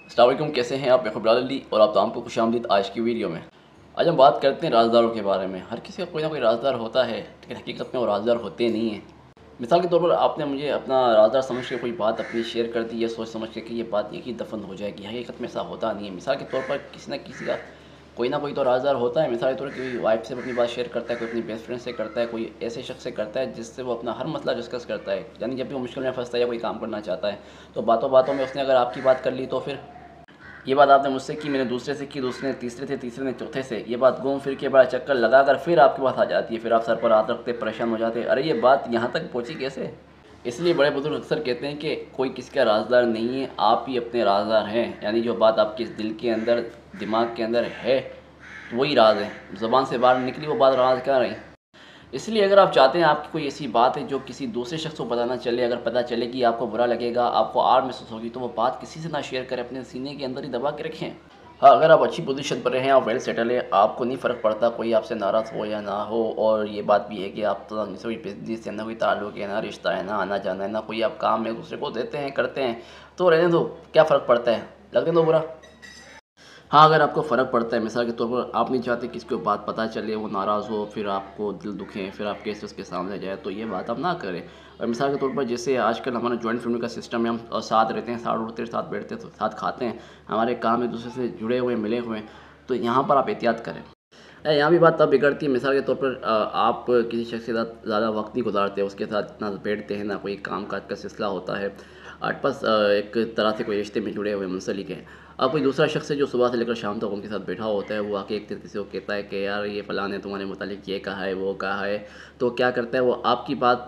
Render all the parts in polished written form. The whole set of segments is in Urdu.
السلام علیکم، کیسے ہیں آپ؟ میں خبرال علی اور آپ تمام کو خوش آمدید آج کی ویڈیو میں۔ آج ہم بات کرتے ہیں رازداروں کے بارے میں۔ ہر کسی کا کوئی نہ کوئی رازدار ہوتا ہے، لیکن حقیقت میں وہ رازدار ہوتے نہیں ہیں۔ مثال کے طور پر آپ نے مجھے اپنا رازدار سمجھ کے کوئی بات اپنی شیئر کر دی، یہ سوچ سمجھ کے کہ یہ بات یہی دفن ہو جائے گی، حقیقت میں ایسا ہوتا نہیں ہے۔ مثال کے طور پر کسی نہ کسی کا کوئی نہ کوئی تو رازدار ہوتا ہے۔ مثال کے طور پر کوئی وائف سے اپنی بات شیئر کرتا ہے، کوئی اپنی بیسٹ فرینڈ سے کرتا ہے، کوئی ایسے شخص سے کرتا ہے جس سے وہ اپنا ہر مسئلہ ڈسکس کرتا ہے۔ یعنی جب بھی وہ مشکل میں پھنستا ہے یا کوئی کام کرنا چاہتا ہے تو باتوں باتوں میں اس نے اگر آپ کی بات کر لی تو پھر یہ بات آپ نے مجھ سے کی، میں نے دوسرے سے کی، دوسرے نے تیسرے سے، تیسرے نے چوتھے سے، یہ بات گھوم پھر کے بڑا چکر لگا کر پھر آپ کے پاس آ جاتی ہے۔ پھر آپ سر پر ہاتھ رکھتے پریشان ہو جاتے، ارے یہ بات یہاں تک پہنچی کیسے؟ اس لیے بڑے بزرگ اکثر کہتے ہیں کہ کوئی کسی کا رازدار نہیں ہے، آپ ہی اپنے رازدار ہیں۔ یعنی جو بات آپ کے دل کے اندر، دماغ کے اندر ہے وہی راز ہے، زبان سے باہر نکلی وہ بات راز کہاں رہی۔ اس لیے اگر آپ چاہتے ہیں آپ کی کوئی ایسی بات ہے جو کسی دوسرے شخص کو پتہ نہ چلے، اگر پتہ چلے کہ آپ کو برا لگے گا، آپ کو آڑ محسوس ہوگی، تو وہ بات کسی سے نہ شیئر کریں، اپنے سینے کے اندر ہی دبا کے رکھیں۔ ہاں، اگر آپ اچھی پوزیشن پر ہیں، آپ ویل سیٹل ہے، آپ کو نہیں فرق پڑتا کوئی آپ سے ناراض ہو یا نہ ہو، اور یہ بات بھی ہے کہ آپ تو سے کوئی بزنس ہے، نہ کوئی تعلق ہے، نہ رشتہ ہے، نہ آنا جانا ہے، نہ کوئی آپ کام ایک دوسرے کو دیتے ہیں کرتے ہیں، تو رہنے دو، کیا فرق پڑتا ہے، لگنے دو برا۔ ہاں، اگر آپ کو فرق پڑتا ہے، مثال کے طور پر آپ نہیں چاہتے کسی کو بات پتہ چلے، وہ ناراض ہو، پھر آپ کو دل دکھے، پھر آپ کیسے اس کے سامنے جائے، تو یہ بات آپ نہ کریں۔ اور مثال کے طور پر جیسے آج کل ہمارا جوائنٹ فیملی کا سسٹم ہے، ہم ساتھ رہتے ہیں، ساتھ اٹھتے ہیں، ساتھ بیٹھتے ہیں، ساتھ کھاتے ہیں، ہمارے کام ایک دوسرے سے جڑے ہوئے ملے ہوئے ہیں، تو یہاں پر آپ احتیاط کریں۔ یہاں بھی بات تب بگڑتی ہے، مثال کے طور پر آپ کسی شخص کے ساتھ زیادہ وقت نہیں گزارتے، اس کے ساتھ نہ بیٹھتے ہیں، نہ کوئی کام کاج کا سلسلہ ہوتا ہے، آس پاس ایک طرح سے کوئی رشتے میں جڑے ہوئے منسلک ہیں۔ اب کوئی دوسرا شخص ہے جو صبح سے لے کر شام تک ان کے ساتھ بیٹھا ہوتا ہے، وہ آ کے ایک طریقے سے وہ کہتا ہے کہ یار یہ فلاں نے تمہارے متعلق یہ کہا ہے، وہ کہا ہے، تو کیا کرتا ہے وہ آپ کی بات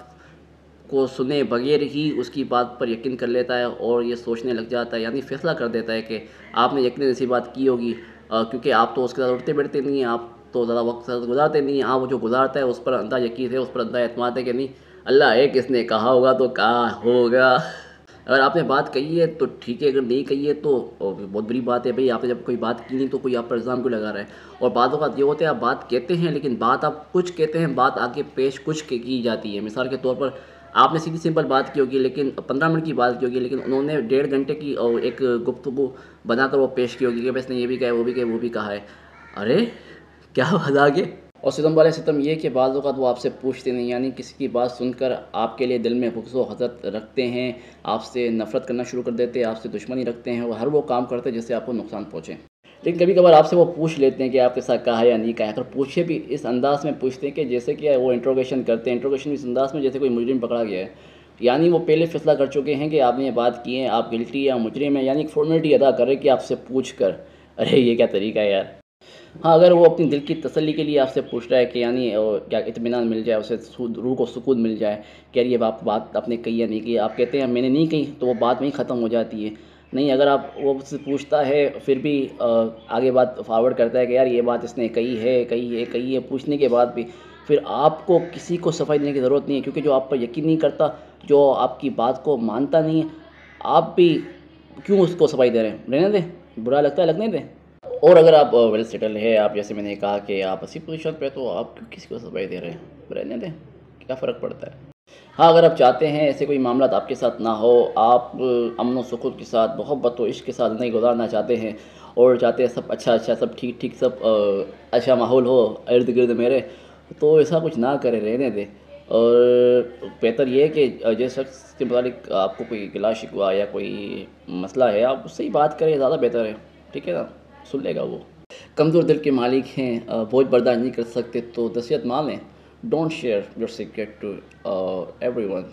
کو سنے بغیر ہی اس کی بات پر یقین کر لیتا ہے اور یہ سوچنے لگ جاتا ہے، یعنی فیصلہ کر دیتا ہے کہ آپ نے یقیناً ایسی بات کی ہوگی، کیونکہ آپ تو اس کے ساتھ اٹھتے بیٹھتے نہیں ہیں، آپ تو زیادہ وقت ساتھ گزارتے نہیں ہیں، آپ وہ جو گزارتا ہے اس پر اندھا یقین ہے، اس پر اندھا اعتماد ہے کہ نہیں اللہ ہے کس نے کہا ہوگا تو کہا ہوگا۔ اگر آپ نے بات کہی ہے تو ٹھیک ہے، اگر نہیں کہی ہے تو بہت بڑی بات ہے بھئی، آپ نے جب کوئی بات کی نہیں تو کوئی آپ پر الزام کیوں لگا رہا ہے؟ اور بعض اوقات یہ ہوتا ہے آپ بات کہتے ہیں لیکن بات آپ کچھ کہتے ہیں، بات آگے پیش کچھ کی جاتی ہے۔ مثال کے طور پر آپ نے سیدھی سمپل بات کی ہوگی، لیکن 15 منٹ کی بات کی ہوگی، لیکن انہوں نے 1.5 گھنٹے کی ایک گفتگو بنا کر وہ پیش کی ہوگی کہ بس نے یہ بھی کہا ہے، وہ بھی کہا ہے، وہ بھی کہا ہے، ارے کیا مذاق ہے؟ اور ستم والے ستم یہ کہ بعض اوقات وہ آپ سے پوچھتے نہیں، یعنی کسی کی بات سن کر آپ کے لیے دل میں بغض و حسد رکھتے ہیں، آپ سے نفرت کرنا شروع کر دیتے ہیں، آپ سے دشمنی رکھتے ہیں، اور ہر وہ کام کرتے ہیں جس سے آپ کو نقصان پہنچے۔ لیکن کبھی کبھار آپ سے وہ پوچھ لیتے ہیں کہ آپ کے ساتھ کہا ہے یا نہیں کہا ہے، اگر پوچھے بھی اس انداز میں پوچھتے ہیں کہ جیسے کہ وہ انٹروگیشن کرتے ہیں، انٹروگیشن اس انداز میں جیسے کوئی مجرم پکڑا گیا ہے، یعنی وہ پہلے فیصلہ کر چکے ہیں کہ آپ نے یہ بات کی ہے، آپ گلٹی یا مجرم ہیں، یعنی ایک فارمیلٹی ادا کر رہے کہ آپ سے پوچھ کر، ارے یہ کیا طریقہ ہے یار۔ ہاں، اگر وہ اپنی دل کی تسلی کے لیے آپ سے پوچھ رہا ہے کہ یعنی کیا اطمینان مل جائے، اسے روح کو سکون مل جائے کہ یار یہ بات آپ نے کہی یا نہیں کی، آپ کہتے ہیں میں نے نہیں کہی تو وہ بات وہیں ختم ہو جاتی ہے۔ نہیں، اگر آپ وہ اس سے پوچھتا ہے پھر بھی آگے بات فارورڈ کرتا ہے کہ یار یہ بات اس نے کہی ہے، پوچھنے کے بعد بھی پھر آپ کو کسی کو صفائی دینے کی ضرورت نہیں ہے، کیونکہ جو آپ پر یقین نہیں کرتا، جو آپ کی بات کو مانتا نہیں ہے، آپ بھی کیوں اس کو صفائی دے رہے ہیں؟ رہنے دیں، برا لگتا ہے لگنے دیں۔ اور اگر آپ ویل سیٹل ہے، آپ جیسے میں نے کہا کہ آپ اسی پوزیشن پہ، تو آپ کیوں کسی کو صفائی دے رہے ہیں؟ رہنے دیں، کیا فرق پڑتا ہے؟ ہاں، اگر آپ چاہتے ہیں ایسے کوئی معاملات آپ کے ساتھ نہ ہو، آپ امن و سکون کے ساتھ، محبت و عشق کے ساتھ زندگی گزارنا چاہتے ہیں اور چاہتے ہیں سب اچھا سب ٹھیک ٹھیک، سب اچھا ماحول ہو ارد گرد میرے، تو ایسا کچھ نہ کریں، رہنے دیں۔ اور بہتر یہ ہے کہ جس شخص کے متعلق آپ کو کوئی گلا شکوہ یا کوئی مسئلہ ہے، آپ اس سے ہی بات کریں، زیادہ بہتر ہے، ٹھیک ہے نا؟ سن لے گا وہ۔ کمزور دل کے مالک ہیں، بوجھ برداشت نہیں کر سکتے تو نصیحت مان لیں، don't share your secret to everyone,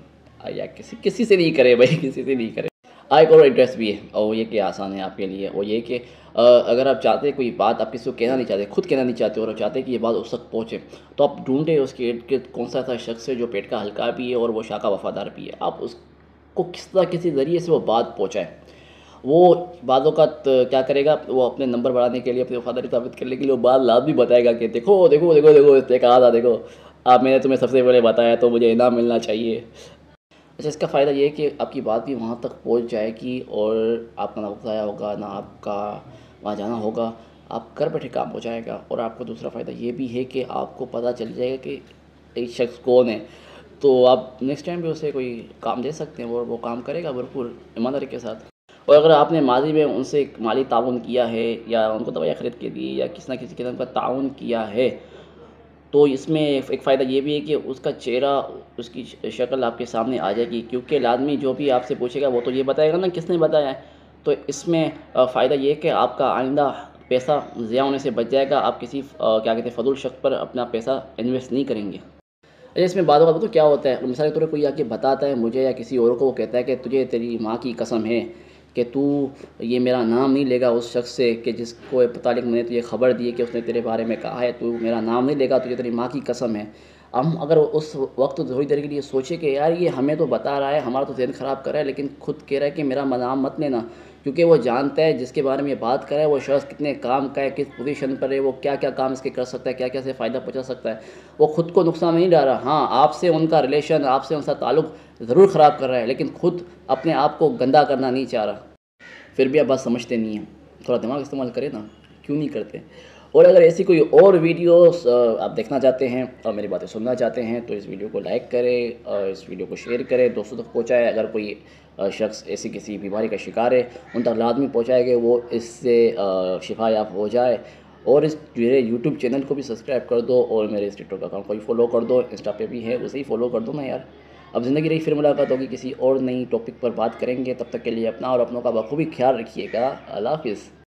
یا کسی سے نہیں کرے بھائی، کسی سے نہیں کرے۔ ایک اور ایڈریس بھی ہے، اور یہ کہ آسان ہے آپ کے لیے، وہ یہ کہ اگر آپ چاہتے ہیں کوئی بات آپ کسی کو کہنا نہیں چاہتے، خود کہنا نہیں چاہتے، اور آپ چاہتے ہیں کہ یہ بات اس تک پہنچے، تو آپ ڈھونڈیں اس کے ارد گرد کون سا ایسا شخص ہے جو پیٹ کا ہلکا بھی ہے اور وہ شاہ کا وفادار بھی ہے، آپ اس کو کس طرح کسی ذریعے سے وہ بات پہنچائیں۔ وہ بعض اوقات کیا کرے گا، وہ اپنے نمبر بڑھانے کے لیے، اپنی وفاداری ثابت کرنے کے لیے وہ بات لازمی بتائے گا کہ دیکھو دیکھو دیکھو دیکھو اس نے کہا تھا، دیکھو آپ میں نے تمہیں سب سے پہلے بتایا تو مجھے انعام ملنا چاہیے۔ اچھا، اس کا فائدہ یہ ہے کہ آپ کی بات بھی وہاں تک پہنچ جائے گی اور آپ کا نہ وقت ضائع ہوگا، نہ آپ کا وہاں جانا ہوگا، آپ گھر بیٹھے کام ہو جائے گا۔ اور آپ کو دوسرا فائدہ یہ بھی ہے کہ آپ کو پتہ چل جائے گا کہ ایک شخص کون ہے، تو آپ نیکسٹ ٹائم بھی اسے کوئی کام دے سکتے ہیں اور وہ کام کرے گا بھرپور ایمانداری کے ساتھ۔ اور اگر آپ نے ماضی میں ان سے مالی تعاون کیا ہے یا ان کو دوائیاں خرید کے دی یا کسی نہ کسی قسم کا تعاون کیا ہے، تو اس میں ایک فائدہ یہ بھی ہے کہ اس کا چہرہ، اس کی شکل آپ کے سامنے آ جائے گی، کیونکہ لازمی جو بھی آپ سے پوچھے گا وہ تو یہ بتائے گا نا کس نے بتایا ہے۔ تو اس میں فائدہ یہ ہے کہ آپ کا آئندہ پیسہ ضیاع ہونے سے بچ جائے گا، آپ کسی کیا کہتے ہیں فضول شخص پر اپنا پیسہ انویسٹ نہیں کریں گے۔ اچھا، اس میں بعض اوقات تو کیا ہوتا ہے، مثال کے طور پہ کوئی آ کے بتاتا ہے مجھے یا کسی اور کو، وہ کہتا ہے کہ تجھے تیری ماں کی قسم ہے کہ تو یہ میرا نام نہیں لے گا اس شخص سے کہ جس کو متعلق میں نے تجھے خبر دی ہے کہ اس نے تیرے بارے میں کہا ہے، تو میرا نام نہیں لے گا، تجھے تیری ماں کی قسم ہے۔ ہم اگر اس وقت تھوڑی دیر کے لیے سوچے کہ یار یہ ہمیں تو بتا رہا ہے، ہمارا تو ذہن خراب کر رہا ہے، لیکن خود کہہ رہا ہے کہ میرا نام مت لینا، کیونکہ وہ جانتا ہے جس کے بارے میں یہ بات کر رہا ہے وہ شخص کتنے کام کا ہے، کس پوزیشن پر ہے، وہ کیا کیا کام اس کے کر سکتا ہے، کیا کیا سے فائدہ پہنچا سکتا ہے۔ وہ خود کو نقصان نہیں ڈال رہا، ہاں آپ سے ان کا ریلیشن، آپ سے ان کا تعلق ضرور خراب کر رہا ہے، لیکن خود اپنے آپ کو گندا کرنا نہیں چاہ رہا۔ پھر بھی آپ بات سمجھتے نہیں ہیں، تھوڑا دماغ استعمال کریں نا، کیوں نہیں کرتے؟ اور اگر ایسی کوئی اور ویڈیوز آپ دیکھنا چاہتے ہیں اور میری باتیں سننا چاہتے ہیں تو اس ویڈیو کو لائک کریں اور اس ویڈیو کو شیئر کریں، دوستوں تک پہنچائیں۔ اگر کوئی شخص ایسی کسی بیماری کا شکار ہے ان تک لازمی پہنچائے کہ وہ اس سے شفا یاب ہو جائے۔ اور اس میرے یوٹیوب چینل کو بھی سبسکرائب کر دو اور میرے اس ٹک ٹاک اکاؤنٹ کو بھی فالو کر دو، انسٹا پہ بھی ہے اسے ہی فالو کر دو نا یار۔ اب زندگی رہی، پھر ملاقات ہوگی، کسی اور نئی ٹاپک پر بات کریں گے، تب تک کے لیے اپنا اور اپنوں کا بخوبی خیال رکھیے گا۔ اللہ حافظ۔